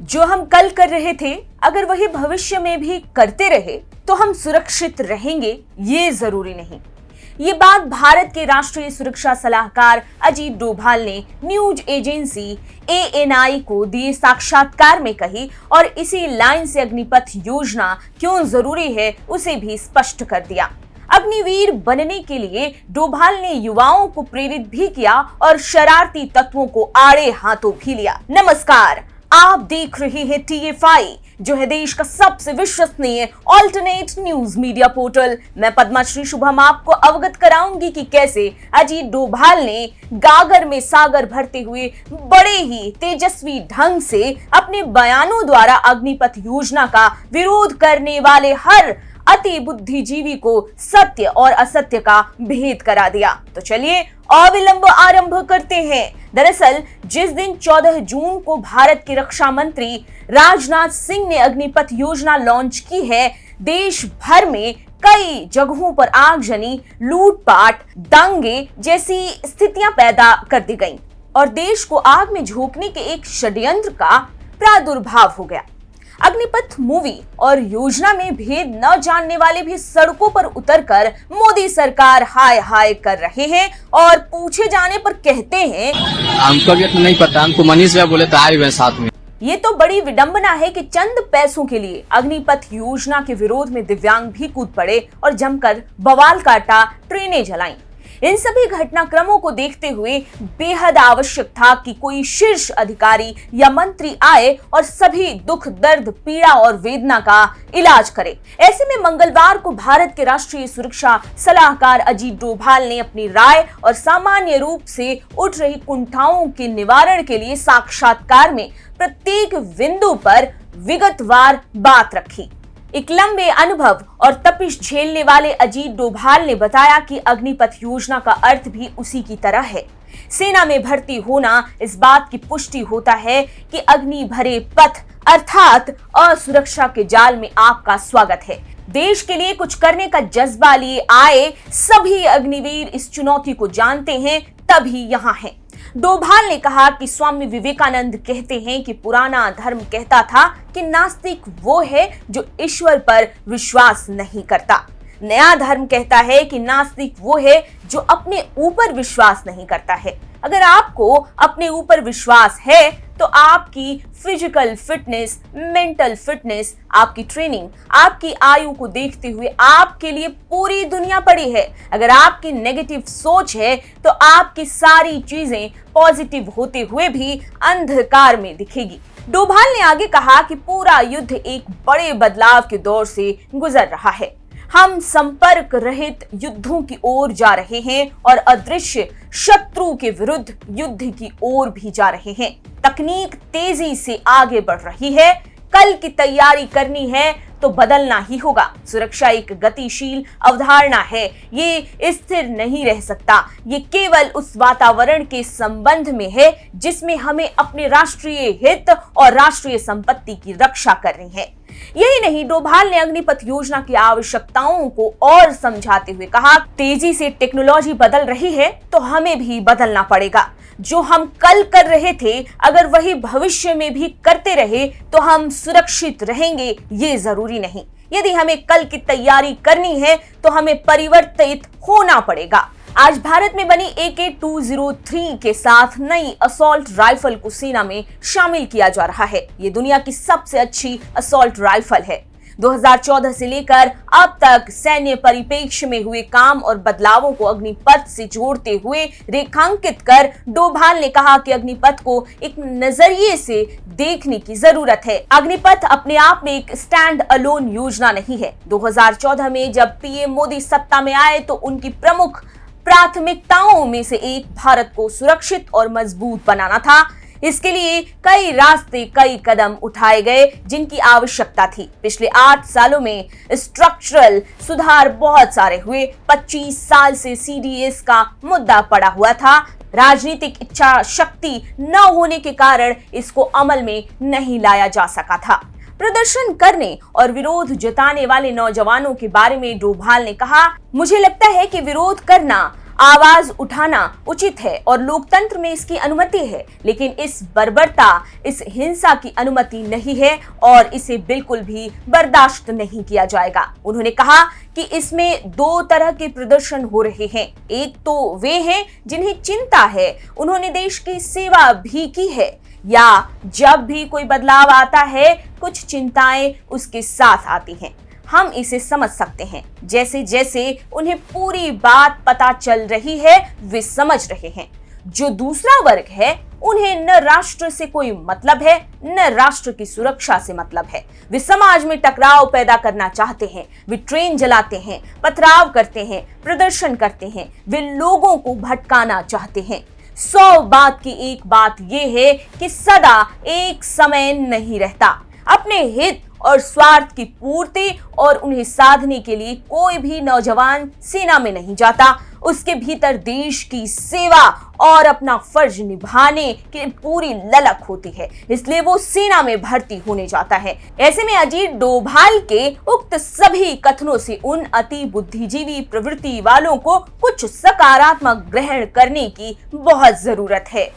जो हम कल कर रहे थे अगर वही भविष्य में भी करते रहे तो हम सुरक्षित रहेंगे, ये जरूरी नहीं। ये बात भारत के राष्ट्रीय सुरक्षा सलाहकार अजीत डोभाल ने न्यूज एजेंसी ANI को दिए साक्षात्कार में कही और इसी लाइन से अग्निपथ योजना क्यों जरूरी है उसे भी स्पष्ट कर दिया। अग्निवीर बनने के लिए डोभाल ने युवाओं को प्रेरित भी किया और शरारती तत्वों को आड़े हाथों भी लिया। नमस्कार, आप देख रहे हैं TFI, जो है देश का सबसे विश्वसनीय ऑल्टरनेट न्यूज मीडिया पोर्टल। मैं पद्माश्री शुभम आपको अवगत कराऊंगी कि कैसे अजीत डोभाल ने गागर में सागर भरते हुए बड़े ही तेजस्वी ढंग से अपने बयानों द्वारा अग्निपथ योजना का विरोध करने वाले हर अति बुद्धिजीवी को सत्य और असत्य का भेद करा दिया। तो चलिए अविलंब आरंभ करते हैं। दरअसल जिस दिन 14 जून को भारत के रक्षा मंत्री राजनाथ सिंह ने अग्निपथ योजना लॉन्च की है, देश भर में कई जगहों पर आगजनी, लूटपाट, दंगे जैसी स्थितियां पैदा कर दी गईं और देश को आग में झोंकने के एक षड्यंत्र का प्रादुर्भाव हो गया। अग्निपथ मूवी और योजना में भेद न जानने वाले भी सड़कों पर उतरकर मोदी सरकार हाय हाय कर रहे हैं और पूछे जाने पर कहते हैं हमको भी नहीं पता, हमको मनीष भैया बोले तो आए हुए साथ में। ये तो बड़ी विडंबना है कि चंद पैसों के लिए अग्निपथ योजना के विरोध में दिव्यांग भी कूद पड़े और जमकर बवाल काटा, ट्रेनें जलाईं। इन सभी घटनाक्रमों को देखते हुए बेहद आवश्यक था कि कोई शीर्ष अधिकारी या मंत्री आए और सभी दुख, दर्द, पीड़ा और वेदना का इलाज करे। ऐसे में मंगलवार को भारत के राष्ट्रीय सुरक्षा सलाहकार अजीत डोभाल ने अपनी राय और सामान्य रूप से उठ रही कुंठाओं के निवारण के लिए साक्षात्कार में प्रत्येक बिंदु पर विगतवार बात रखी। एक लंबे अनुभव और तपिश झेलने वाले अजीत डोभाल ने बताया कि अग्निपथ योजना का अर्थ भी उसी की तरह है। सेना में भर्ती होना इस बात की पुष्टि होता है कि अग्नि भरे पथ अर्थात असुरक्षा के जाल में आपका स्वागत है। देश के लिए कुछ करने का जज्बा लिए आए सभी अग्निवीर इस चुनौती को जानते हैं, तभी यहाँ हैं। डोभाल ने कहा कि स्वामी विवेकानंद कहते हैं कि पुराना धर्म कहता था कि नास्तिक वो है जो ईश्वर पर विश्वास नहीं करता। नया धर्म कहता है कि नास्तिक वो है जो अपने ऊपर विश्वास नहीं करता है। अगर आपको अपने ऊपर विश्वास है तो आपकी फिजिकल फिटनेस, मेंटल फिटनेस, आपकी ट्रेनिंग, आपकी आयु को देखते हुए आपके लिए पूरी दुनिया पड़ी है। अगर आपकी नेगेटिव सोच है तो आपकी सारी चीजें पॉजिटिव होते हुए भी अंधकार में दिखेगी। डोभाल ने आगे कहा कि पूरा युद्ध एक बड़े बदलाव के दौर से गुजर रहा है। हम संपर्क रहित युद्धों की ओर जा रहे हैं और अदृश्य शत्रु के विरुद्ध युद्ध की ओर भी जा रहे हैं। तकनीक तेजी से आगे बढ़ रही है। कल की तैयारी करनी है तो बदलना ही होगा। सुरक्षा एक गतिशील अवधारणा है, ये स्थिर नहीं रह सकता। ये केवल उस वातावरण के संबंध में है जिसमें हमें अपने राष्ट्रीय हित और राष्ट्रीय संपत्ति की रक्षा करनी है। यही नहीं, डोभाल ने अग्निपथ योजना की आवश्यकताओं को और समझाते हुए कहा, तेजी से टेक्नोलॉजी बदल रही है तो हमें भी बदलना पड़ेगा। जो हम कल कर रहे थे अगर वही भविष्य में भी करते रहे तो हम सुरक्षित रहेंगे, ये जरूरी नहीं। यदि हमें कल की तैयारी करनी है तो हमें परिवर्तित होना पड़ेगा। आज भारत में बनी AK-203 के साथ नई असॉल्ट राइफल को सेना में शामिल किया जा रहा है। ये दुनिया की सबसे अच्छी असॉल्ट राइफल है। 2014 से लेकर अब तक सैन्य परिप्रेक्ष्य में हुए काम और बदलावों को अग्निपथ से जोड़ते हुए रेखांकित कर डोभाल ने कहा कि अग्निपथ को एक नजरिए से देखने की जरूरत है। अग्निपथ अपने आप में एक स्टैंड अलोन योजना नहीं है। 2014 में जब PM मोदी सत्ता में आए तो उनकी प्रमुख प्राथमिकताओं में से एक भारत को सुरक्षित और मजबूत बनाना था। इसके लिए कई रास्ते, कई कदम उठाए गए जिनकी आवश्यकता थी। पिछले 8 सालों में स्ट्रक्चरल सुधार बहुत सारे हुए। 25 साल से CDS का मुद्दा पड़ा हुआ था। राजनीतिक इच्छा शक्ति न होने के कारण इसको अमल में नहीं लाया जा सका था। प्रदर्शन करने और विरोध जताने वाले नौजवानों के बारे में डोभाल ने कहा, मुझे लगता है कि विरोध करना आवाज उठाना उचित है और लोकतंत्र में इसकी अनुमति है, लेकिन इस बर्बरता, इस हिंसा की अनुमति नहीं है और इसे बिल्कुल भी बर्दाश्त नहीं किया जाएगा। उन्होंने कहा कि इसमें दो तरह के प्रदर्शन हो रहे हैं। एक तो वे हैं जिन्हें चिंता है, उन्होंने देश की सेवा भी की है, या जब भी कोई बदलाव आता है कुछ चिंताएं उसके साथ आती हैं। हम इसे समझ सकते हैं। जैसे जैसे उन्हें पूरी बात पता चल रही है वे समझ रहे हैं। जो दूसरा वर्ग है उन्हें न राष्ट्र से कोई मतलब है, न राष्ट्र की सुरक्षा से मतलब है। वे समाज में टकराव पैदा करना चाहते हैं। वे ट्रेन जलाते हैं, पथराव करते हैं, प्रदर्शन करते हैं। वे लोगों को भटकाना चाहते हैं। 100 बात की एक बात यह है कि सदा एक समय नहीं रहता। अपने हित और स्वार्थ की पूर्ति और उन्हें साधने के लिए कोई भी नौजवान सेना में नहीं जाता। उसके भीतर देश की सेवा और अपना फर्ज निभाने की पूरी ललक होती है, इसलिए वो सेना में भर्ती होने जाता है। ऐसे में अजीत डोभाल के उक्त सभी कथनों से उन अति बुद्धिजीवी प्रवृत्ति वालों को कुछ सकारात्मक ग्रहण करने की बहुत जरूरत है।